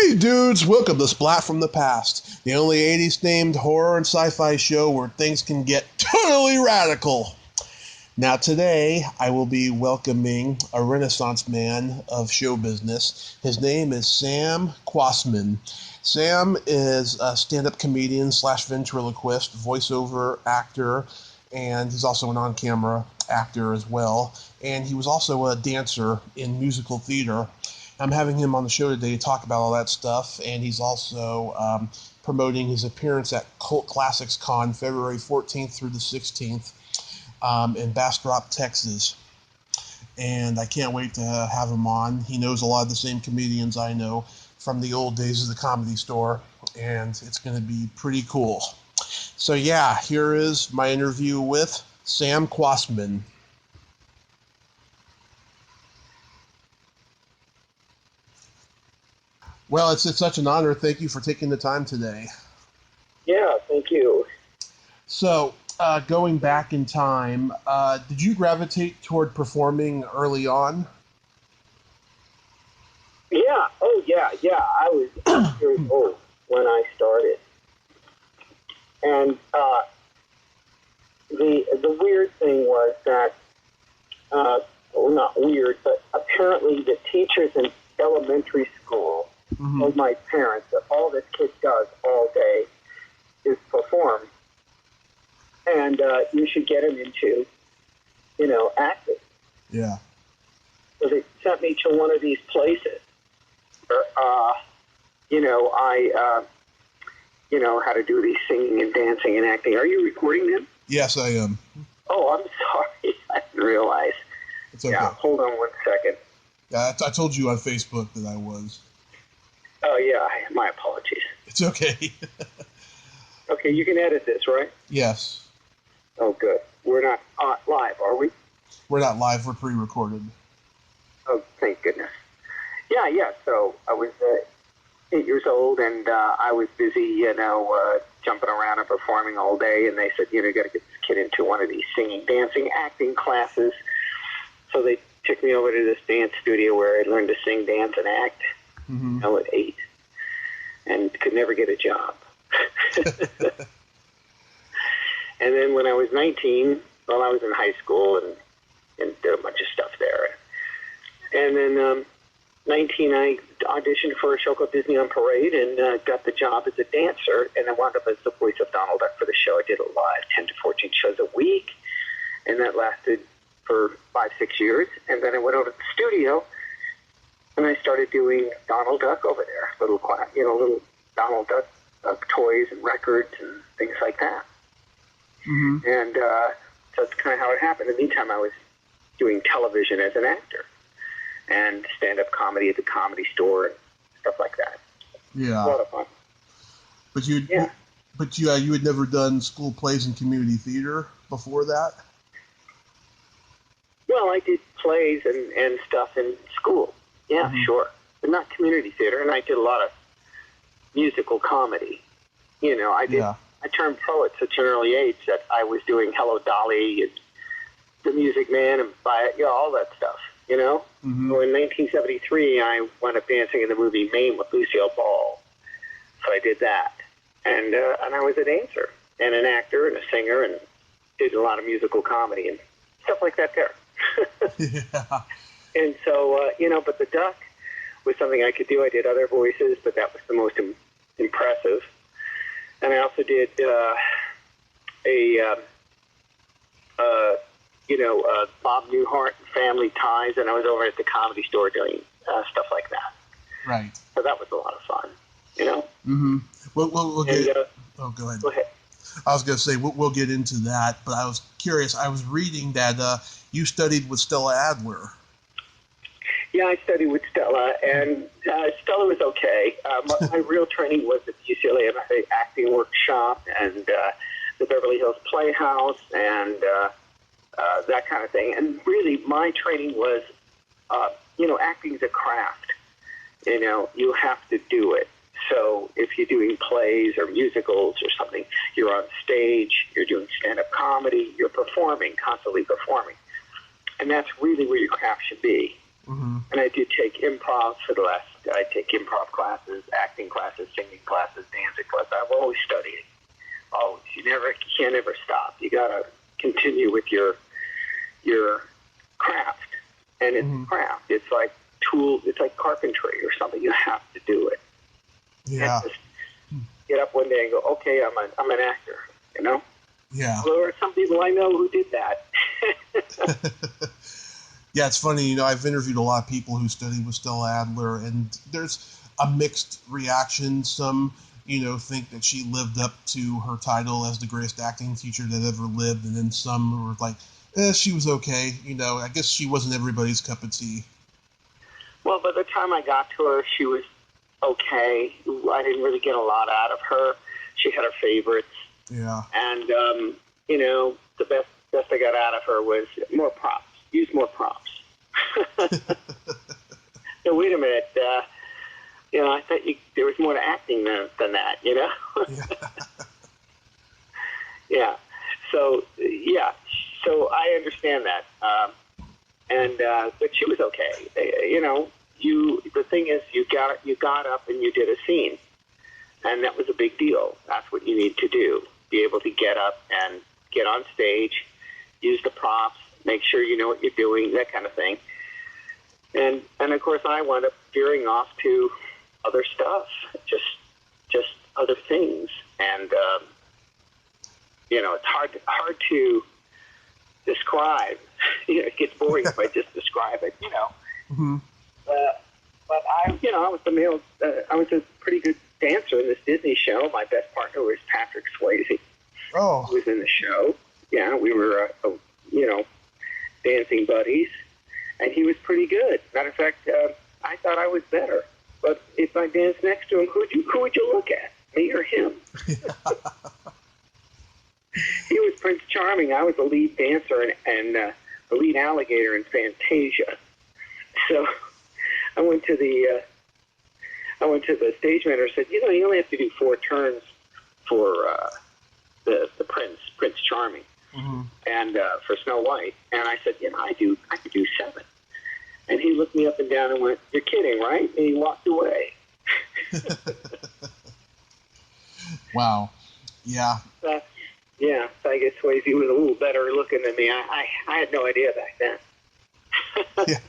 Hey dudes, welcome to Splat from the Past, the only 80s themed horror and sci-fi show where things can get totally radical. Now today, I will be welcoming a renaissance man of show business. His name is Sam Kwasman. Sam is a stand-up comedian / ventriloquist, voiceover actor, and he's also an on-camera actor as well. And he was also a dancer in musical theater. I'm having him on the show today to talk about all that stuff, and he's also promoting his appearance at Cult Classics Con February 14th through the 16th in Bastrop, Texas. And I can't wait to have him on. He knows a lot of the same comedians I know from the old days of the Comedy Store, and it's going to be pretty cool. So yeah, here is my interview with Sam Kwasman. Well, it's such an honor. Thank you for taking the time today. Yeah, thank you. So, going back in time, did you gravitate toward performing early on? Yeah, I was 8 years old when I started. And the weird thing was that, well, not weird, but apparently the teachers in elementary school told my parents that all this kid does all day is perform. And you should get him into, acting. Yeah. So they sent me to one of these places where, I how to do these singing and dancing and acting. Are you recording them? Yes, I am. Oh, I'm sorry. I didn't realize. It's okay. Yeah, hold on 1 second. Yeah, I told you on Facebook that I was. Oh, yeah, my apologies. It's okay. Okay, you can edit this, right? Yes. Oh, good. We're not live, are we? We're not live. We're pre-recorded. Oh, thank goodness. Yeah. So I was 8 years old, and I was busy, jumping around and performing all day. And they said, you got to get this kid into one of these singing, dancing, acting classes. So they took me over to this dance studio where I learned to sing, dance, and act. At 8, and could never get a job. And then when I was 19, well, I was in high school and did a bunch of stuff there. And then 19, I auditioned for a show called Disney on Parade and got the job as a dancer, and I wound up as the voice of Donald Duck for the show. I did it live, 10 to 14 shows a week, and that lasted for 5-6 years. And then I went over to the studio, and I started doing Donald Duck over there, little Donald Duck toys and records and things like that. And so that's kind of how it happened. In the meantime, I was doing television as an actor and stand-up comedy at the Comedy Store and stuff like that. Yeah. A lot of fun. But you had never done school plays and community theater before that? Well, I did plays and stuff in school. Yeah, sure. But not community theater, and I did a lot of musical comedy. I turned pro at such an early age that I was doing Hello Dolly and The Music Man and all that stuff, So in 1973, I wound up dancing in the movie Maine with Lucille Ball. So I did that. And I was a dancer and an actor and a singer and did a lot of musical comedy and stuff like that there. Yeah. And so, but the duck was something I could do. I did other voices, but that was the most impressive. And I also did Bob Newhart and Family Ties, and I was over at the Comedy Store doing stuff like that. Right. So that was a lot of fun, We'll get. Go ahead. Go ahead. I was going to say we'll get into that, but I was curious. I was reading that you studied with Stella Adler. Yeah, I studied with Stella, and Stella was okay. My real training was at the UCLA MFA acting workshop and the Beverly Hills Playhouse and that kind of thing. And really, my training was, acting's a craft. You have to do it. So if you're doing plays or musicals or something, you're on stage, you're doing stand-up comedy, you're performing, constantly performing. And that's really where your craft should be. And I did take improv for the last I take improv classes, acting classes, singing classes, dancing classes. I've always studied. Always. You can't ever stop. You got to continue with your craft. And it's craft. It's like tools. It's like carpentry or something. You have to do it. Yeah. Just get up one day and go, okay, I'm an actor, you know? Yeah. Well, there are some people I know who did that. Yeah, it's funny. You know, I've interviewed a lot of people who studied with Stella Adler, and there's a mixed reaction. Some, you know, think that she lived up to her title as the greatest acting teacher that ever lived, and then some were like, she was okay. You know, I guess she wasn't everybody's cup of tea. Well, by the time I got to her, she was okay. I didn't really get a lot out of her. She had her favorites. Yeah. And, you know, the best I got out of her was more props. Use more props. So wait a minute. You know, I thought there was more to acting than that, you know? Yeah. Yeah. So, yeah. So I understand that. But she was okay. You know, the thing is, you got up and you did a scene. And that was a big deal. That's what you need to do. Be able to get up and get on stage, use the props, make sure you know what you're doing, that kind of thing. And of course, I wound up veering off to other stuff, just other things. And you know, it's hard to describe. You know, it gets boring if I just describe it. You know. Mm-hmm. But I was a pretty good dancer in this Disney show. My best partner was Patrick Swayze. Oh. Who was in the show. Yeah, we were, you know, dancing buddies, and he was pretty good. Matter of fact, I thought I was better. But if I danced next to him, who would you look at, me or him? He was Prince Charming. I was the lead dancer and the lead alligator in Fantasia. So I went to the stage manager and said, you know, you only have to do 4 turns for the Prince Charming, and for Snow White. And I said, you know, I could do 7. And he looked me up and down and went, you're kidding, right? And he walked away. Wow. Yeah. Yeah, so I guess Swayze was a little better looking than me. I had no idea back then. Yeah.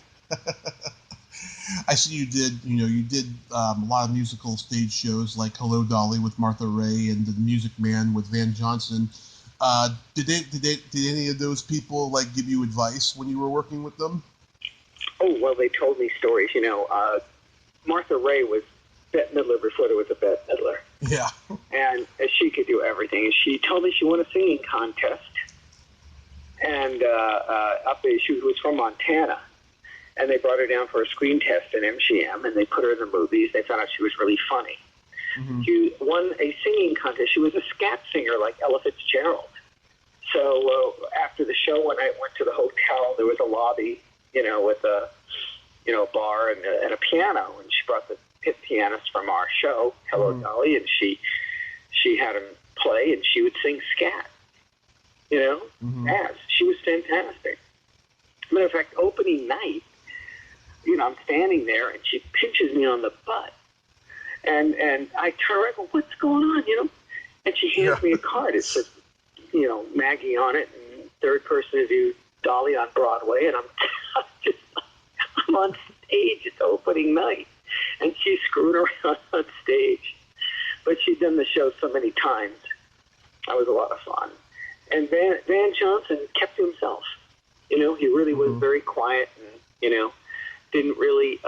I see you did a lot of musical stage shows like Hello Dolly with Martha Raye and The Music Man with Van Johnson. Did any of those people like give you advice when you were working with them? Oh, well, they told me stories. You know, Martha Raye was Bette Midler before there was a Bette Midler. Yeah. And she could do everything. And she told me she won a singing contest. And she was from Montana. And they brought her down for a screen test at MGM, and they put her in the movies. They found out she was really funny. Mm-hmm. She won a singing contest. She was a scat singer like Ella Fitzgerald. So after the show, when I went to the hotel, there was a lobby, you know, with a bar and a piano. And she brought the pit pianist from our show, Hello Dolly, and she had him play, and she would sing scat. You know, as she was fantastic. Matter of fact, opening night, you know, I'm standing there, and she pinches me on the butt. And I turn around and go, what's going on, you know? And she hands me a card. It says, you know, Maggie on it, and third person to do Dolly on Broadway. And I'm on stage. It's opening night. And she screwed around on stage. But she'd done the show so many times. That was a lot of fun. And Van Johnson kept to himself. You know, he really was very quiet and, you know, didn't really,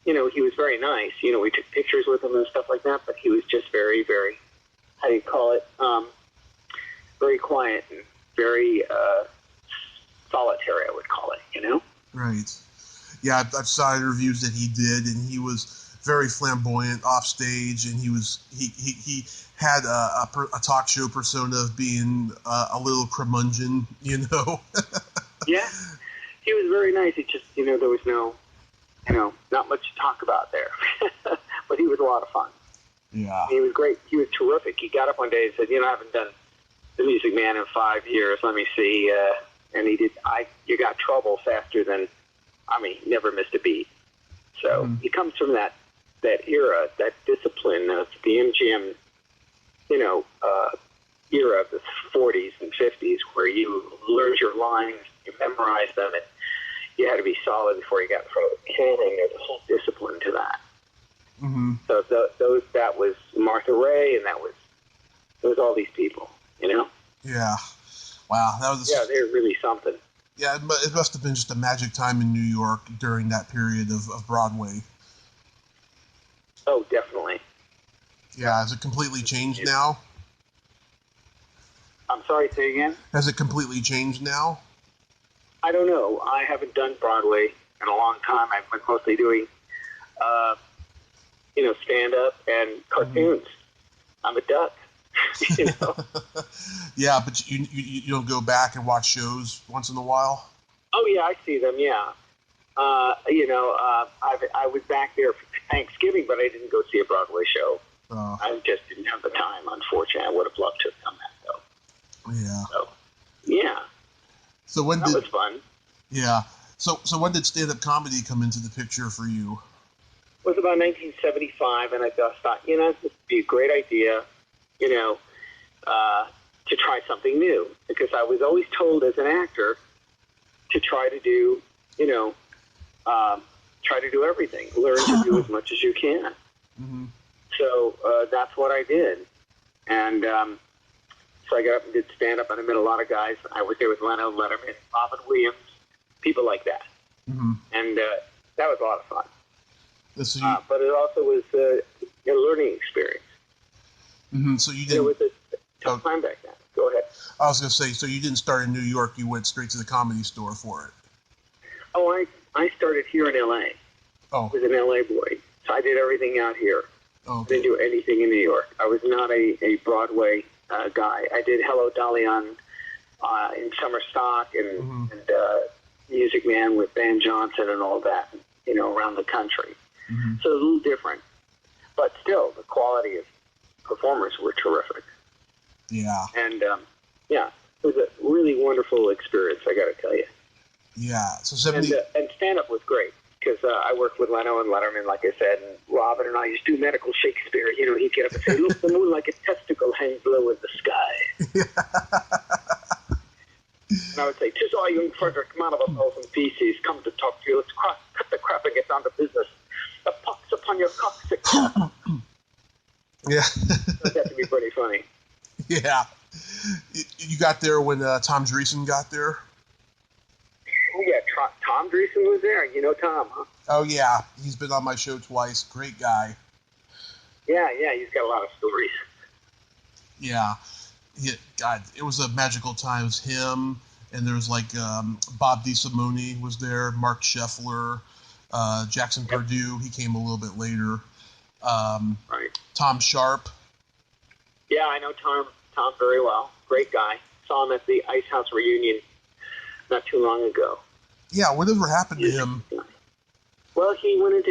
you know, he was very nice. You know, we took pictures with him and stuff like that, but he was just very, very, how do you call it, very quiet and very solitary, I would call it, you know? Right. Yeah, I've saw interviews that he did, and he was very flamboyant off stage, and he had a talk show persona of being a little curmudgeon, you know? Yeah. He was very nice. He just, you know, there was no, you know, not much to talk about there. But he was a lot of fun. Yeah. He was great. He was terrific. He got up one day and said, you know, I haven't done The Music Man in 5 years. Let me see. And he did, you got trouble faster than, I mean, never missed a beat. So he comes from that that era, that discipline of the MGM, era of the 40s and 50s, where you learned your lines, you memorized them, and you had to be solid before you got in front of the camera, and there's a whole discipline to that. Mm-hmm. So that was Martha Ray, and that was all these people, Yeah. Wow. They're really something. Yeah, it must have been just a magic time in New York during that period of Broadway. Oh, definitely. Yeah, has it completely changed now? I'm sorry, say again? Has it completely changed now? I don't know. I haven't done Broadway in a long time. I've been mostly doing, stand-up and cartoons. Mm-hmm. I'm a duck, Yeah, but you don't go back and watch shows once in a while? Oh, yeah, I see them, yeah. I was back there for Thanksgiving, but I didn't go see a Broadway show. Oh. I just didn't have the time, unfortunately. I would have loved to have done that, though. Yeah. So, yeah. So that was fun. Yeah. So when did stand-up comedy come into the picture for you? It was about 1975, and I just thought, this would be a great idea, to try something new. Because I was always told as an actor to try to do, everything. Learn to do as much as you can. Mm-hmm. So that's what I did. And so I got up and did stand-up, and I met a lot of guys. I was there with Leno, Letterman, Robin Williams, people like that. Mm-hmm. And that was a lot of fun. So but it also was a learning experience. Mm-hmm. So you didn't... It was a tough time back then. Go ahead. I was going to say, so you didn't start in New York, you went straight to the Comedy Store for it. Oh, I started here in L.A. Oh. I was an L.A. boy, so I did everything out here. Oh, I didn't do anything in New York. I was not a Broadway guy. I did Hello Dolly in Summer Stock and, mm-hmm. and Music Man with Van Johnson and all that, around the country. Mm-hmm. So it was a little different. But still, the quality of performers were terrific. Yeah. And, it was a really wonderful experience, I got to tell you. Yeah. So 70... And stand-up was great, because I worked with Leno and Letterman, like I said, and Robin and I used to do medical Shakespeare. He'd get up and say, look, the moon like a testicle hangs low in the sky. And I would say, 'tis I, young Frederick, man of 1,000 feces, come to talk to you. Let's cut the crap and get down to business. The pox upon your coccyx. Yeah. That had to be pretty funny. Yeah. You got there when Tom Dreesen got there? Oh, yeah, Tom Dreesen was there. You know Tom, huh? Oh, yeah. He's been on my show twice. Great guy. Yeah, he's got a lot of stories. Yeah. God, it was a magical time. It was him, and there was Bob DeSimone was there, Mark Scheffler, Jackson Perdue. He came a little bit later. Right. Tom Sharp. Yeah, I know Tom very well. Great guy. Saw him at the Ice House reunion not too long ago. Yeah, whatever happened to him? Well, he wrote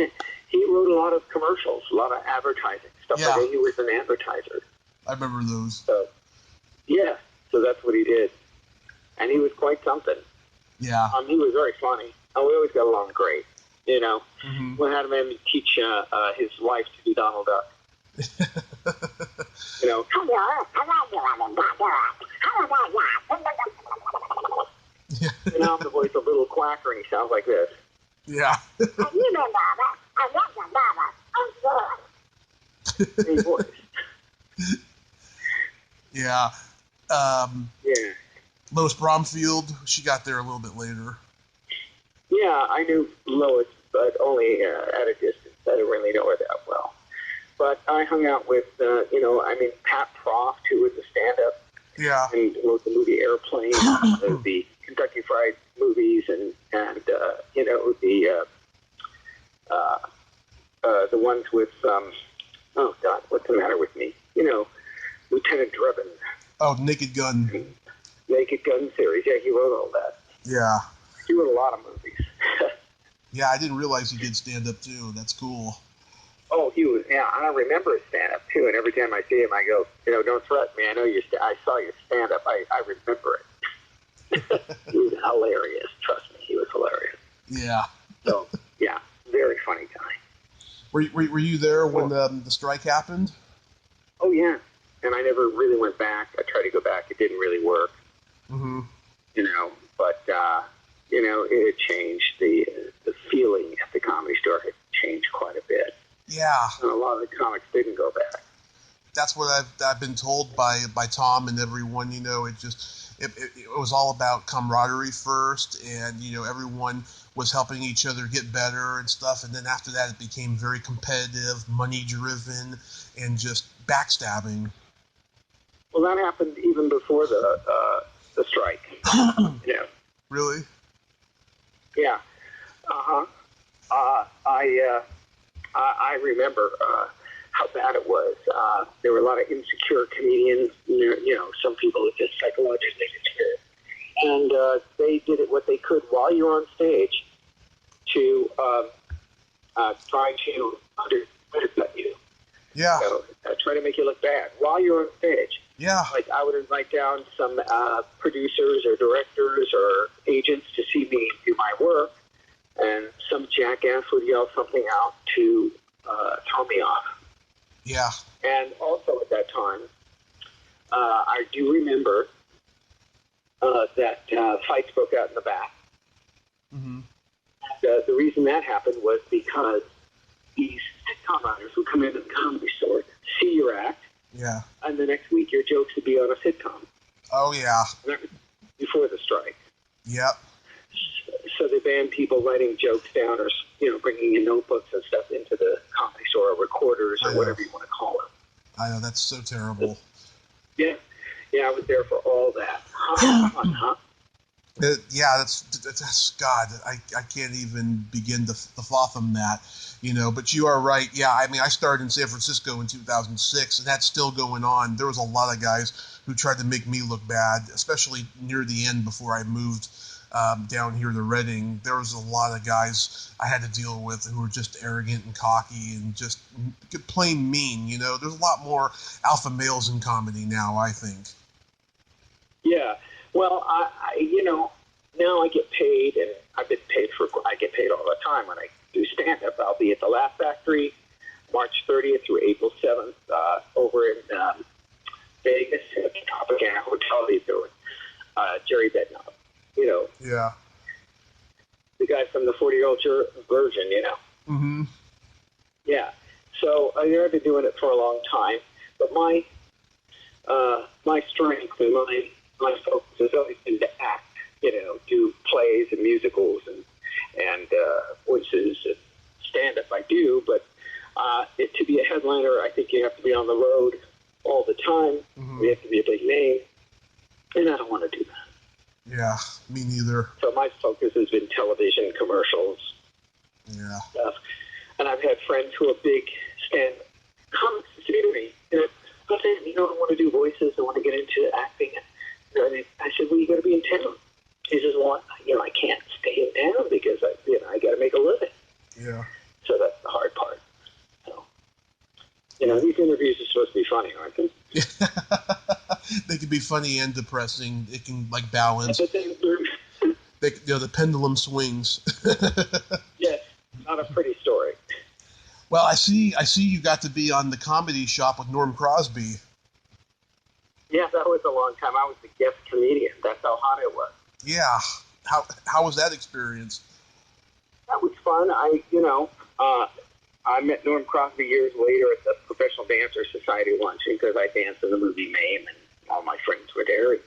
a lot of commercials, a lot of advertising, stuff like that. He was an advertiser. I remember those. So that's what he did. And he was quite something. Yeah. He was very funny. And we always got along great, Mm-hmm. We had him teach his wife to do Donald Duck. Yeah. Now the voice a little quacker, and he sounds like this. Yeah. Hey, voice. Yeah. Yeah. Lois Bromfield, she got there a little bit later. Yeah, I knew Lois, but only at a distance. I didn't really know her that well. But I hung out with, Pat Proft, who was a stand-up. Yeah. And wrote the movie Airplane, the Kentucky Fried movies, and the ones with, oh, God, what's the matter with me? Lieutenant Drebin. Oh, Naked Gun. Naked Gun series. Yeah, he wrote all that. Yeah. He wrote a lot of movies. Yeah, I didn't realize he did stand-up, too. That's cool. Oh, he was, yeah, I remember his stand-up, too, and every time I see him, I go, don't threaten me, I know I saw your stand-up, I remember it. He was hilarious, trust me, he was hilarious. Yeah. So, yeah, very funny guy. Were you there when the strike happened? Oh, yeah. And I never really went back. I tried to go back. It didn't really work. Mm-hmm. But, it changed. The feeling at the Comedy Store had changed quite a bit. Yeah. And a lot of the comics didn't go back. That's what I've been told by Tom and everyone. It was all about camaraderie first, and everyone was helping each other get better and stuff. And then after that, it became very competitive, money driven, and just backstabbing. Well, that happened even before the strike. Really? Yeah. I remember how bad it was. There were a lot of insecure comedians. Some people were just psychologically insecure, and they did what they could while you're on stage to try to undercut you. Yeah. Try to make you look bad while you're on stage. Yeah. Like I would invite down some producers or directors or agents to see me do my work, and some jackass would yell something out to throw me off. Yeah. And also at that time, I do remember that fights broke out in the back. Mm-hmm. The reason that happened was because these sitcom writers would come into the Comedy Store, see your act, yeah, and the next week your jokes would be on a sitcom. Oh, yeah. And that was before the strike. Yep. So they banned people writing jokes down or, bringing in notebooks and stuff into the Comedy Store or recorders or whatever you want to call it. I know, that's so terrible. Yeah. Yeah, I was there for all that. That's God. I can't even begin to fathom that, But you are right. Yeah, I mean, I started in San Francisco in 2006, and that's still going on. There was a lot of guys who tried to make me look bad, especially near the end before I moved down here to Reading. There was a lot of guys I had to deal with who were just arrogant and cocky and just plain mean. There's a lot more alpha males in comedy now, I think. Yeah. Well, now I get paid, and I get paid all the time when I do stand-up. I'll be at the Laugh Factory March 30th through April 7th over in Vegas at the Tropicana Hotel. He's doing Jerry Bednow. Yeah. The guy from the 40-Year-Old Virgin, Mm-hmm. Yeah. So I've been doing it for a long time, but my strength and my focus has always been to act, do plays and musicals and voices and stand-up I do, but to be a headliner, I think you have to be on the road all the time. Mm-hmm. You have to be a big name, and I don't want to do that. Yeah, me neither. So my focus has been television, commercials, stuff. And I've had friends who are big stand-up comics say to me, I want to do voices, I want to get into acting. I said, well, you got to be in town. He says, well, I can't stay in town because I got to make a living. Yeah. So that's the hard part. So, these interviews are supposed to be funny, aren't they? They can be funny and depressing. It can balance. The pendulum swings. Yes, not a pretty story. Well, I see you got to be on the Comedy Shop with Norm Crosby. Yeah, that was a long time. I was the guest comedian. That's how hot it was. Yeah. How was that experience? That was fun. I met Norm Crosby years later at the Professional Dancers Society luncheon because I danced in the movie Mame, and all my friends were there. And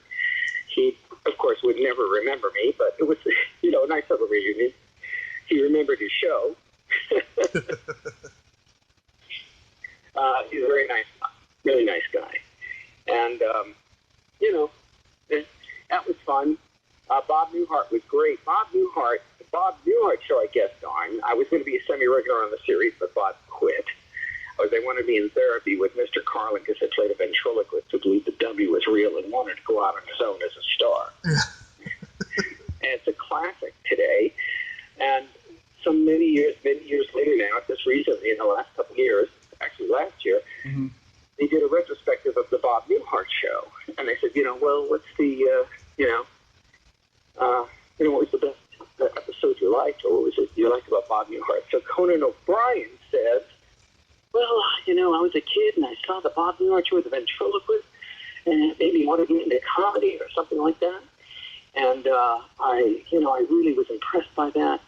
he, of course, would never remember me, but it was, a nice little reunion. He remembered his show. He's a very nice, really nice guy. And, that was fun. Bob Newhart was great. Bob Newhart show I guest on. I was going to be a semi-regular on the series, but Bob quit. They wanted me in therapy with Mr. Carlin because I played a ventriloquist who believed the W was real and wanted to go out on his own as a star. And it's a classic today. And many years later now, just recently in the last couple of years, actually last year, mm-hmm. they did a retrospective of the Bob Newhart show. And they said, what's the, what was the best episode you liked, or what was it you liked about Bob Newhart? So Conan O'Brien says I was a kid and I saw the Bob Newhart show with the ventriloquist, and it made me want to get into comedy or something like that. And I really was impressed by that,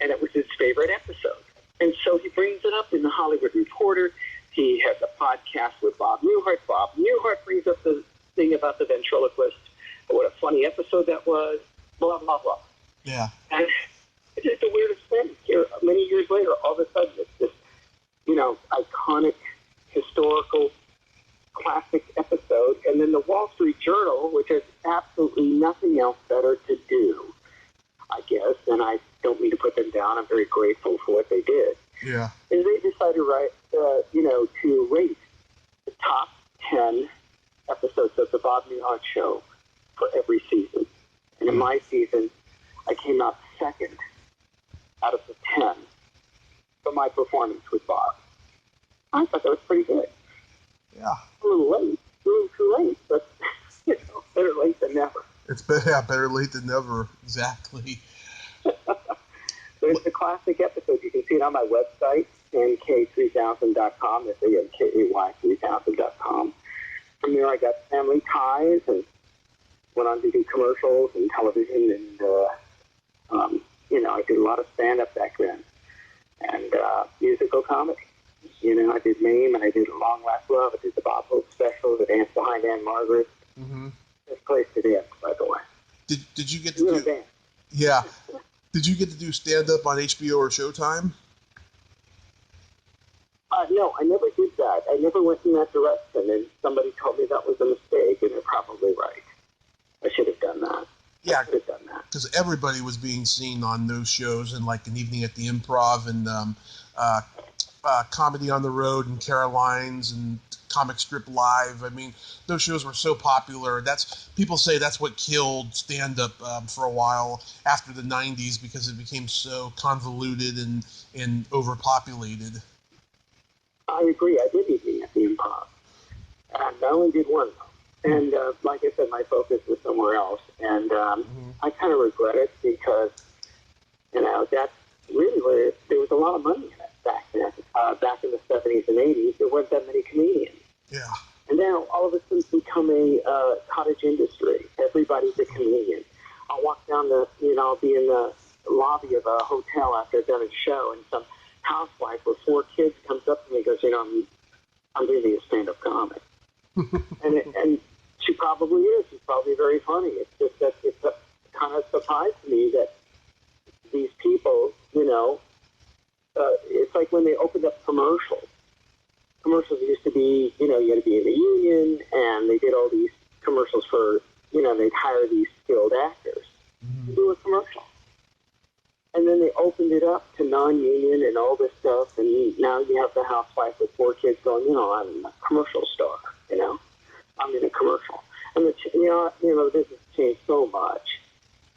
and it was his favorite episode. And so he brings it up in the Hollywood Reporter. He has a podcast with Bob Newhart. Bob Newhart brings up the thing about the ventriloquist. What a funny episode that was. Blah, blah, blah. Yeah. And it's just the weirdest thing. Many years later, all of a sudden, it's this, iconic, historical, classic episode. And then the Wall Street Journal, which has absolutely nothing else better to do, I guess, and I don't mean to put them down. I'm very grateful for what they did. Yeah. Is they decided to rate the top 10 episodes of the Bob Newhart show for every season. And in my season, I came out second out of the 10 for my performance with Bob. I thought that was pretty good. Yeah. A little too late, but better late than never. It's better late than never. Exactly. It's a classic episode. You can see it on my website, nk3000.com. That's NKAY3000.com. From there, I got family ties and went on to do commercials and television, and I did a lot of stand-up back then, and musical comedy. I did Mame, and I did Long Last Love. I did the Bob Hope special, The Dance Behind Anne Margaret. Mm-hmm. Best place to dance, by the way. Did you get to do? Dance. Yeah. Did you get to do stand-up on HBO or Showtime? No, I never did that. I never went in that direction, and somebody told me that was a mistake, and they're probably right. I should have done that. Yeah, I should have done that. because everybody was being seen on those shows, and like An Evening at the Improv and Comedy on the Road and Caroline's and Comic Strip Live. I mean, those shows were so popular. People say that's what killed stand-up for a while after the 90s, because it became so convoluted and overpopulated. I agree. I did Evening at the Improv. And I only did one, though. And like I said, my focus was somewhere else. And I kind of regret it because, that's really where there was a lot of money in it back then. Back in the 70s and 80s, there weren't that many comedians. Yeah. And now, all of a sudden, it's become a cottage industry. Everybody's a comedian. I'll walk down I'll be in the lobby of a hotel after I've done a show, and some housewife with 4 kids comes up to me and goes, I'm doing a stand-up comic. and she probably is. She's probably very funny. It's just that it's kind of surprised me that these people, it's like when they opened up commercials. Commercials used to be, you had to be in the union, and they did all these commercials for, they'd hire these skilled actors to do a commercial. And then they opened it up to non-union and all this stuff, and now you have the housewife with 4 kids going, I'm a commercial star, I'm in a commercial. And this has changed so much,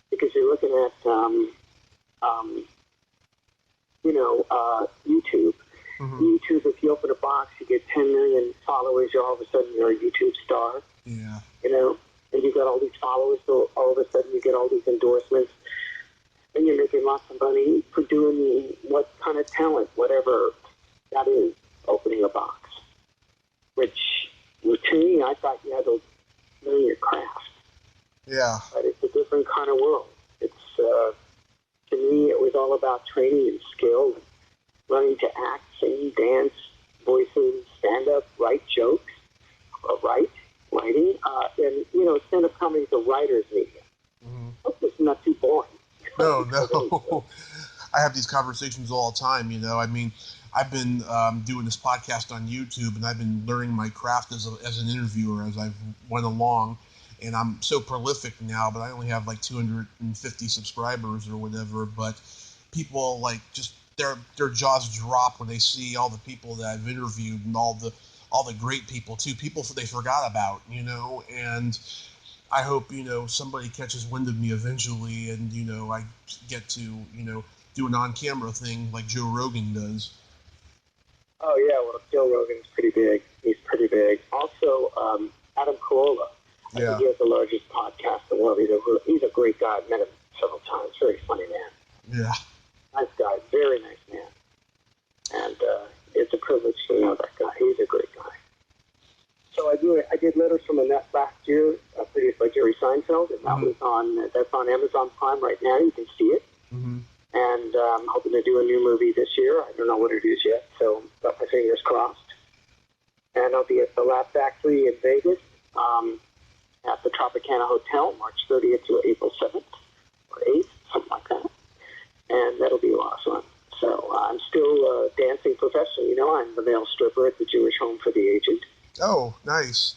because you're looking at, YouTube. YouTube, if you open a box, you get 10 million followers, all of a sudden you're a YouTube star. Yeah. And you got all these followers, so all of a sudden you get all these endorsements, and you're making lots of money for doing what kind of talent, whatever that is, opening a box. Which, to me, I thought you had to learn your craft. Yeah. But it's a different kind of world. It's, to me, it was all about training and skill, and learning to act, sing, dance, voices, stand up, write jokes, writing. And, stand-up comedy is a writer's medium. Hope this is not too boring. No. I have these conversations all the time, I mean, I've been doing this podcast on YouTube, and I've been learning my craft as an interviewer as I've went along, and I'm so prolific now, but I only have like 250 subscribers or whatever, but people just their jaws drop when they see all the people that I've interviewed and all the great people too, people they forgot about, and I hope, somebody catches wind of me eventually, and, I get to, do an on-camera thing like Joe Rogan does. Oh, yeah, well, Joe Rogan's pretty big. He's pretty big. Also, Adam Carolla. I think he has the largest podcast in the world. He's a great guy. I've met him several times. Very funny man. Yeah. Nice guy. Very nice man. And it's a privilege to know that guy. I did Letters from a Nut last year, produced by Jerry Seinfeld, and that was that's on Amazon Prime right now. You can see it. Mm-hmm. And I'm hoping to do a new movie this year. I don't know what it is yet, so got my fingers crossed. And I'll be at the Laugh Factory in Vegas at the Tropicana Hotel, March 30th to April 7th or 8th, something like that. And that'll be a lot of fun. So I'm still dancing professionally. You know, I'm the male stripper at the Jewish Home for the Aged. Oh, nice.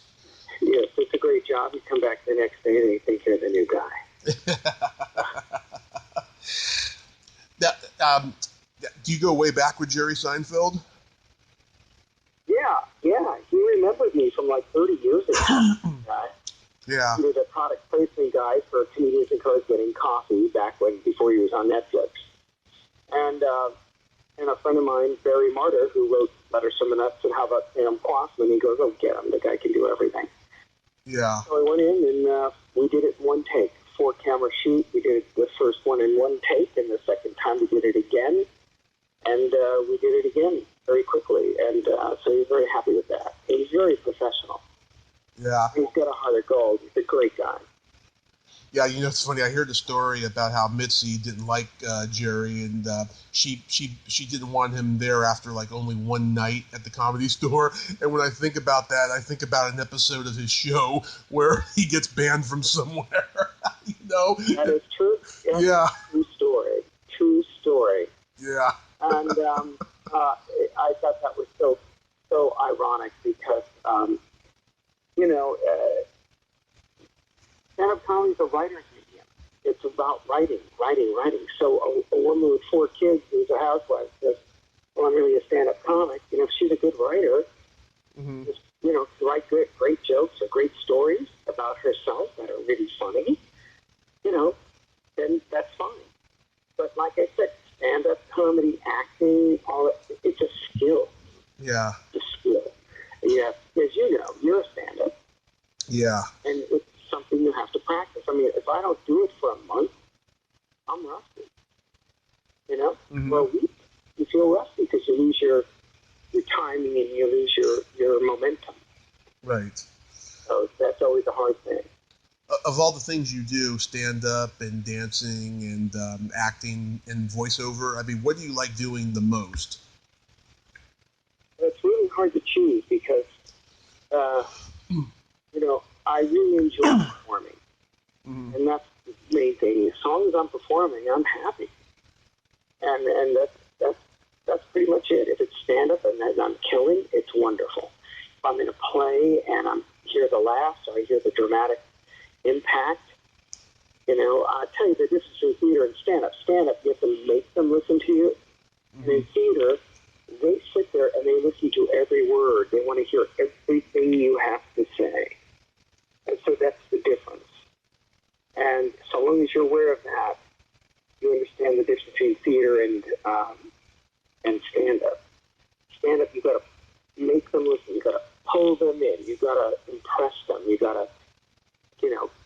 Yes, it's a great job. You come back the next day and you think you're the new guy. Do you go way back with Jerry Seinfeld? Yeah. He remembered me from like 30 years ago. Yeah. He was a product placement guy for Comedians and Cars Getting Coffee before he was on Netflix. And a friend of mine, Barry Martyr, who wrote Letters from a Nut, said, "How about Sam Kwasman?" He goes, "Oh, get him. The guy can do everything." Yeah. So I went in and we did it in one take, 4-camera shoot. We did the first one in one take, and the second time we did it again. And we did it again very quickly. And so he was very happy with that. He's very professional. Yeah. He's got a heart of gold. He's a great guy. Yeah, you know, it's funny. I heard the story about how Mitzi didn't like Jerry, and she didn't want him there after like only one night at the Comedy Store. And when I think about that, I think about an episode of his show where he gets banned from somewhere. You know, that is true. Yeah. True story. Yeah. And I thought that was so ironic because stand-up comedy is a writer's medium. It's about writing. So a woman with 4 kids who's a housewife says, "Well, I'm really a stand-up comic." You know, if she's a good writer, just, write great jokes or great stories about herself that are really funny, then that's fine. But like I said, stand-up comedy, acting, all that, it's a skill. Yeah. It's a skill. Yeah, as you know, you're a stand-up. Yeah. And it's something you have to practice. I mean, if I don't do it for a month, I'm rusty. For a week, you feel rusty because you lose your timing and you lose your momentum. Right. So that's always a hard thing. Of all the things you do, stand-up and dancing and acting and voiceover, I mean, what do you like doing the most? It's really hard to choose because, I really enjoy performing. Mm-hmm. And that's the main thing. As long as I'm performing, I'm happy. And that's pretty much it. If it's stand-up and I'm killing, it's wonderful. If I'm in a play and I hear the laughs or I hear the dramatic impact, I'll tell you the difference between theater and stand-up. Stand-up, you have to make them listen to you. Mm-hmm. And in theater, they sit there and they listen to every word. They want to hear everything you have to say. And so that's the difference. And so long as you're aware of that, you understand the difference between theater and stand-up. Stand-up, you got to make them listen. You got to pull them in. You got to impress them. You got to,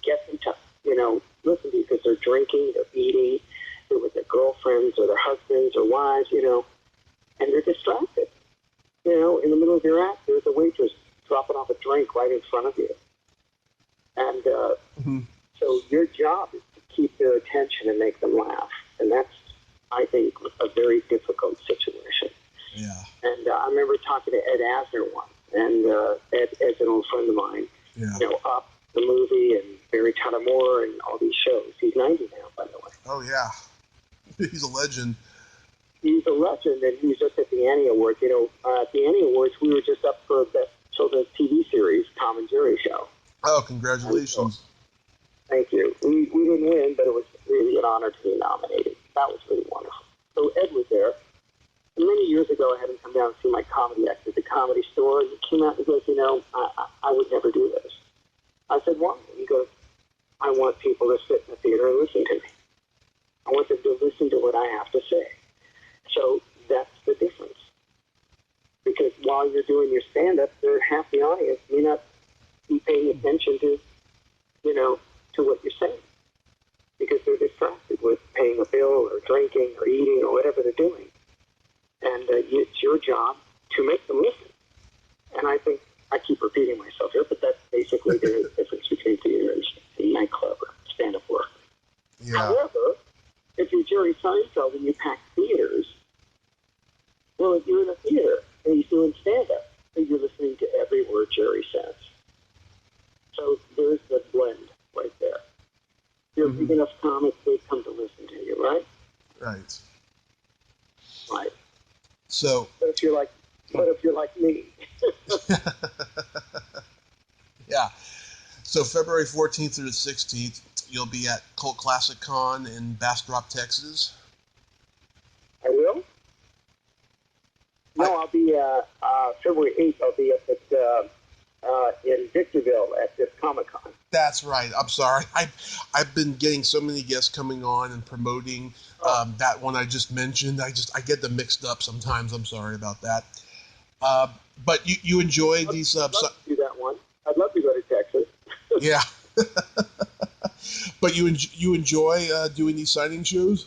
get them to, listen to you because they're drinking, they're eating, they're with their girlfriends or their husbands or wives, and they're distracted. In the middle of your act, there's a waitress dropping off a drink right in front of you. And so your job is to keep their attention and make them laugh. And that's, I think, a very difficult situation. Yeah. And I remember talking to Ed Asner once, and Ed's an old friend of mine, Up, the movie, and Barry Tyler Moore, and all these shows. He's 90 now, by the way. Oh, yeah. He's a legend. He's a legend, and he was just at the Annie Awards. At the Annie Awards, we were just up for Best Children's TV Series, Tom and Jerry Show. Oh, congratulations. Thank you. We didn't win, but it was really an honor to be nominated. That was really wonderful. So Ed was there. And many years ago, I had him come down and see my comedy act at the Comedy Store. And he came out and goes, I would never do this. I said, why? He goes, I want people to sit in the theater and listen to me. I want them to listen to what I have to say. So that's the difference. Because while you're doing your stand-up, half the audience may not be paying attention to, to what you're saying. Because they're distracted with paying a bill or drinking or eating or whatever they're doing. And it's your job to make them listen. And I think I keep repeating myself here, but that's basically the difference between theater and nightclub or stand-up work. Yeah. However, if you're Jerry Seinfeld and you pack theaters, well, if you're in a theater and he's doing stand-up, then you're listening to every word Jerry says. So there's the blend right there. If you're a big enough comic, they come to listen to you, right? Right. Right. So. But if you're like me. Yeah. So February 14th through the 16th, you'll be at Cult Classic Con in Bastrop, Texas. I will? No, I'll be February 8th. I'll be up at in Victoriaville at this Comic-Con. That's right. I'm sorry. I've been getting so many guests coming on and promoting that one I just mentioned. I get them mixed up sometimes. I'm sorry about that. But you enjoy these. I'd love to do that one. I'd love to go to Texas. Yeah. But you enjoy doing these signing shows?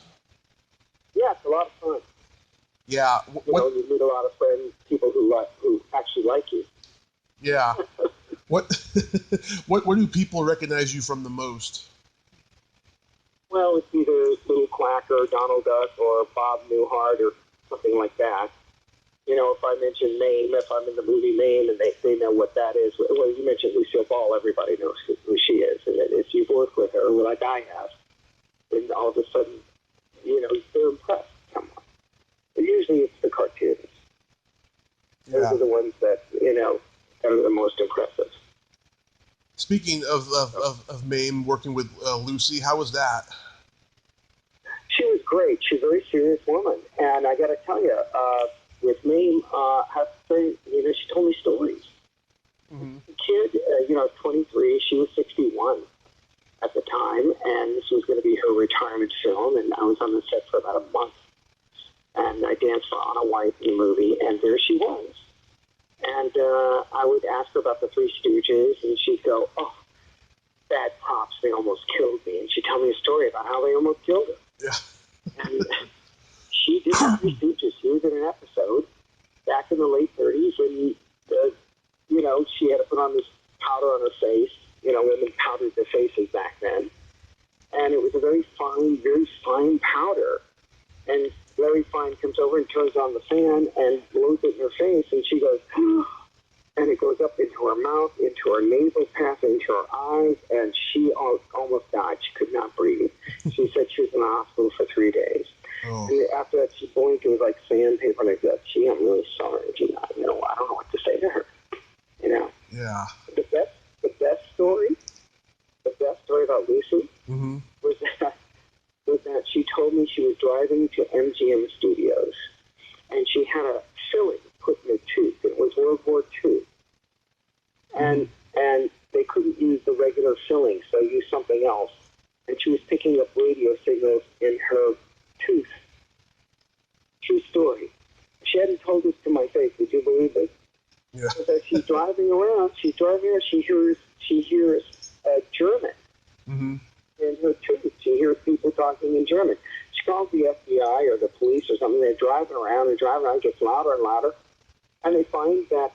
Yeah, it's a lot of fun. Yeah. You meet a lot of friends, people who actually like you. Yeah. What do people recognize you from the most? Well, it's either Little Quacker, Donald Duck, or Bob Newhart, or something like that. If I mention Mame, if I'm in the movie Mame, and they know what that is. Well, you mentioned Lucille Ball, everybody knows who she is. And if you've worked with her, like I have, and all of a sudden, they're impressed. Come on. But usually it's the cartoons. Yeah. Those are the ones that, are the most impressive. Speaking of Mame working with Lucy, how was that? She was great. She's a very serious woman. And I got to tell you, with Mame, I have to say, she told me stories. Mm-hmm. The kid, 23, she was 61 at the time, and this was going to be her retirement film, and I was on the set for about a month. And I danced for Anna White in the movie, and there she was. And I would ask her about the Three Stooges, and she'd go, "Oh, bad props, they almost killed me." And she'd tell me a story about how they almost killed her. Yeah. And she did the Three Stooges. She was in an episode back in the late 30s when, she had to put on this powder on her face. Women powdered their faces back then. And it was a very fine powder. And Larry Fine comes over and turns on the fan and blows it in her face, and she goes, and it goes up into her mouth, into her nasal passage, into her eyes, and she almost died. She could not breathe. She said she was in the hospital for 3 days. Oh. And after that, she blinked. It was like sandpaper, and I said, "Gee, I'm really sorry. I don't know what to say to her." Yeah. The best story about Lucy Mm-hmm. was that she told me she was driving to MGM Studios, and she had a filling put in her tooth. It was World War II. And they couldn't use the regular filling, so they used something else. And she was picking up radio signals in her tooth. True story. She hadn't told this to my face. Would you believe it? Yeah. So she's driving around. She hears German. Mm-hmm. In her tooth. She hears people talking in German. She calls the FBI or the police or something. They're driving around, it gets louder and louder. And they find that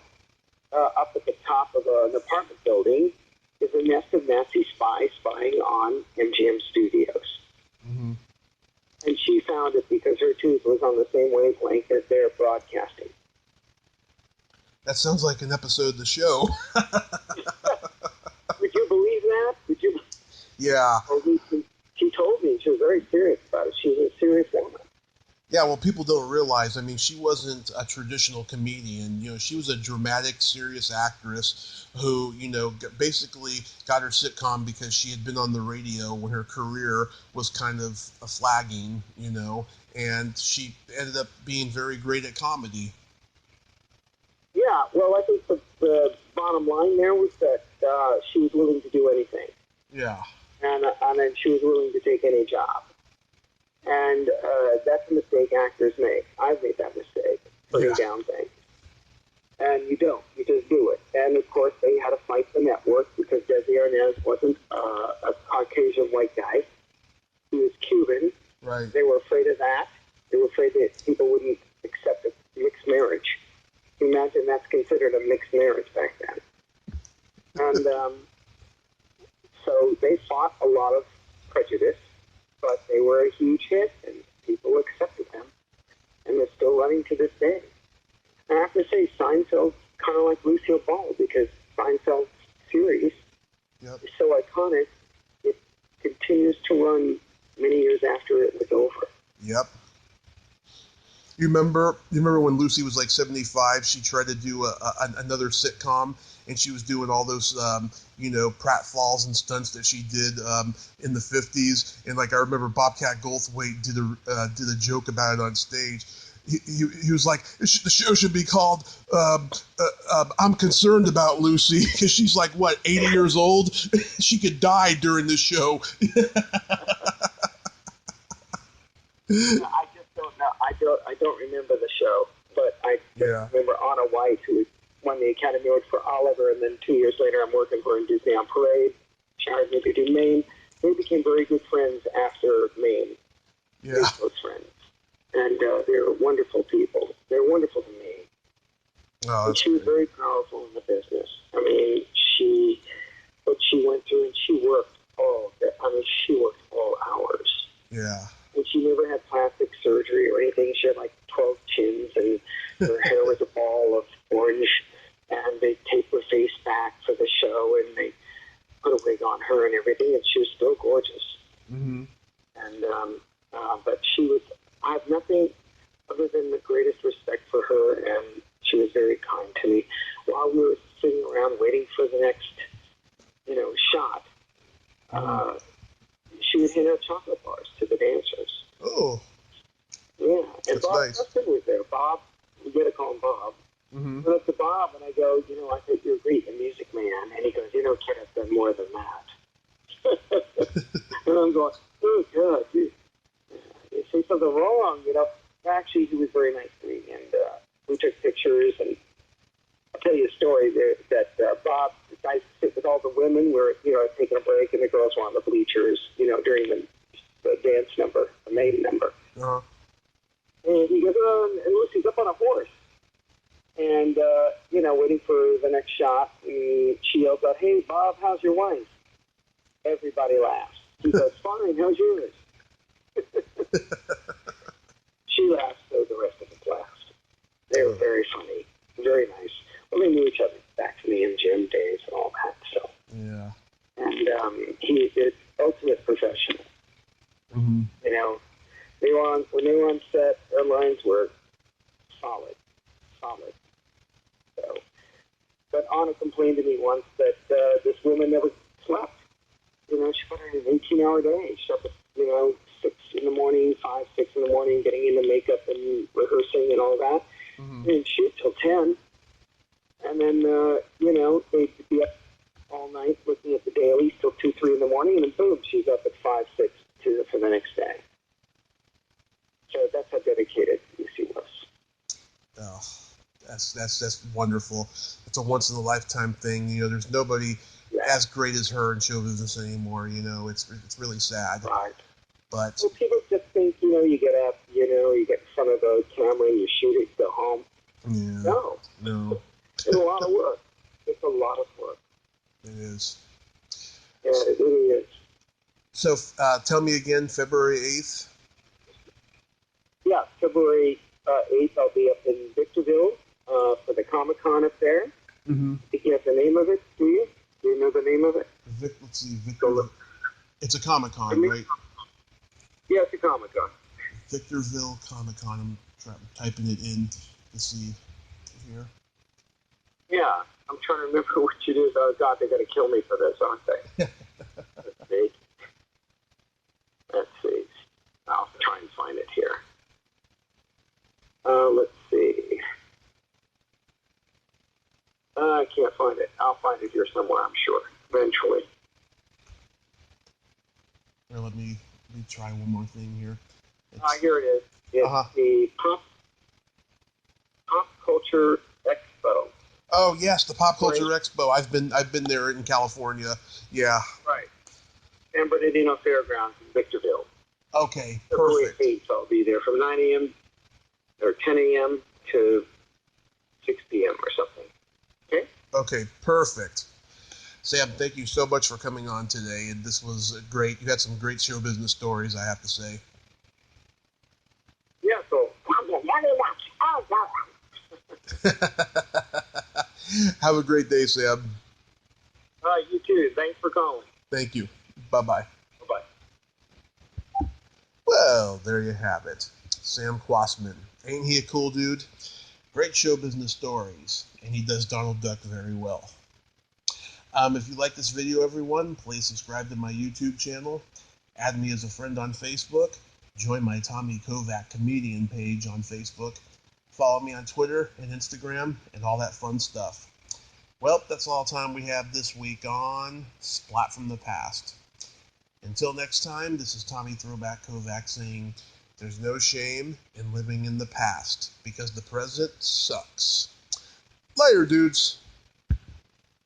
up at the top of an apartment building is a nest of Nazi spies spying on MGM Studios. Mm-hmm. And she found it because her tooth was on the same wavelength as they're broadcasting. That sounds like an episode of the show. Would you believe that? Would you? Yeah. She told me she was very serious about it. She was a serious woman. Yeah, well, people don't realize, she wasn't a traditional comedian. She was a dramatic, serious actress who, basically got her sitcom because she had been on the radio when her career was kind of flagging, and she ended up being very great at comedy. Yeah, well, I think the bottom line there was that she was willing to do anything. Yeah. And then she was willing to take any job. And that's a mistake actors make. I've made that mistake, putting down things. And you don't. You just do it. And, of course, they had to fight the network because Desi Arnaz wasn't a Caucasian white guy. He was Cuban. Right. They were afraid of that. They were afraid that people wouldn't accept a mixed marriage. Imagine that's considered a mixed marriage back then. And so they fought a lot of prejudice, but they were a huge hit, and people accepted them, and they're still running to this day. And I have to say, Seinfeld's kind of like Lucille Ball, because Seinfeld's series is so iconic, it continues to run many years after it was over. Yep. You remember when Lucy was like 75? She tried to do another sitcom, and she was doing all those, pratfalls and stunts that she did in the 50s. And like I remember, Bobcat Goldthwait did a joke about it on stage. He was like, the show should be called "I'm Concerned About Lucy," because she's like 80 years old. She could die during this show. I just don't know. I don't remember the show, but I remember Anna White, who won the Academy Award for Oliver, and then 2 years later I'm working for her in Disney on Parade. She hired me to do Maine. They became very good friends after Maine. Yeah. Very close friends. And they're wonderful people. They're wonderful to me. Oh, and she was very powerful in the business. I mean, what she went through, and she worked all hours. Yeah. And she never had plastic surgery or anything. She had like 12 chins, and her hair was a ball of orange. And they taped her face back for the show, and they put a wig on her and everything, and she was still gorgeous. Mm-hmm. And but I have nothing other than the greatest respect for her, and she was very kind to me. While we were sitting around waiting for the next, shot, she would hand out chocolate bars to the dancers. Oh. Yeah, and That's Bob nice. Hudson was there. Bob, we got to call him Bob. Mm-hmm. I went up to Bob, and I go, I think you're great, the music man. And he goes, kid, I've done more than that. And I'm going, oh, God, you say something wrong, Actually, he was very nice to me, and we took pictures, and I'll tell you a story there that Bob decided to sit with all the women. We're, taking a break, and the girls were on the bleachers, during the dance number, the main number. Uh-huh. And he goes, and Lucy's up on a horse. And, waiting for the next shot, and she yells out, hey, Bob, how's your wife? Everybody laughs. He goes, fine, how's yours? She laughed, so the rest of us laughed. They were very funny, very nice. Well, they knew each other back to me and Jim days and all that, so. Yeah. And he did ultimate professional. Mm-hmm. When they were on set, their lines were solid. So, but Anna complained to me once that this woman never slept. She put her in an 18-hour day. She up at, 6 in the morning, 5, 6 in the morning, getting into makeup and rehearsing and all that. Mm-hmm. And shoot till 10. And then, they'd be up all night looking at the dailies till 2, 3 in the morning, and then boom, she's up at 5, 6 for the next day. So that's how dedicated Lucy was. Oh, that's wonderful. It's a once in a lifetime thing. There's nobody as great as her in show business anymore. It's really sad. Right. But well, people just think, you get up, you get in front of the camera and you shoot it, go home. yeah, no, It's a lot of work. It's a lot of work. it is. Yeah, it really is. So tell me again, February 8th? Yeah, February 8th, I'll be up in Victoriaville for the Comic-Con up there. Mm-hmm. Think you have the name of it, do you? Do you know the name of it? Let's see, Victor. It's a Comic-Con, right? Yeah, it's a Comic-Con. Victoriaville Comic-Con. I'm typing it in to see here. Yeah, I'm trying to remember which it is. Oh, God, they're going to kill me for this, aren't they? Let's see. I'll try and find it here. Let's see. I can't find it. I'll find it here somewhere, I'm sure, eventually. Here, let me try one more thing here. Here it is. It's the Pop Culture Expo. Oh yes, the Pop Culture Expo. I've been there in California. Yeah. Right. San Bernardino Fairgrounds in Victorville. Okay, February perfect. 8th, I'll be there from 9 a.m. or 10 a.m. to 6 p.m. or something. Okay? Okay, perfect. Sam, thank you so much for coming on today, and this was great. You had some great show business stories, I have to say. Yeah, so thank you very much. Oh, Have a great day, Sam. all right, you too. Thanks for calling. Thank you. Bye-bye. Bye-bye. Well, there you have it. Sam Kwasman. Ain't he a cool dude? Great show business stories, and he does Donald Duck very well. If you like this video, everyone, please subscribe to my YouTube channel, add me as a friend on Facebook, join my Tommy Kovac comedian page on Facebook, follow me on Twitter and Instagram, and all that fun stuff. Well, that's all the time we have this week on Splat from the Past. Until next time, this is Tommy Throwback Kovac saying, there's no shame in living in the past, because the present sucks. Later, dudes.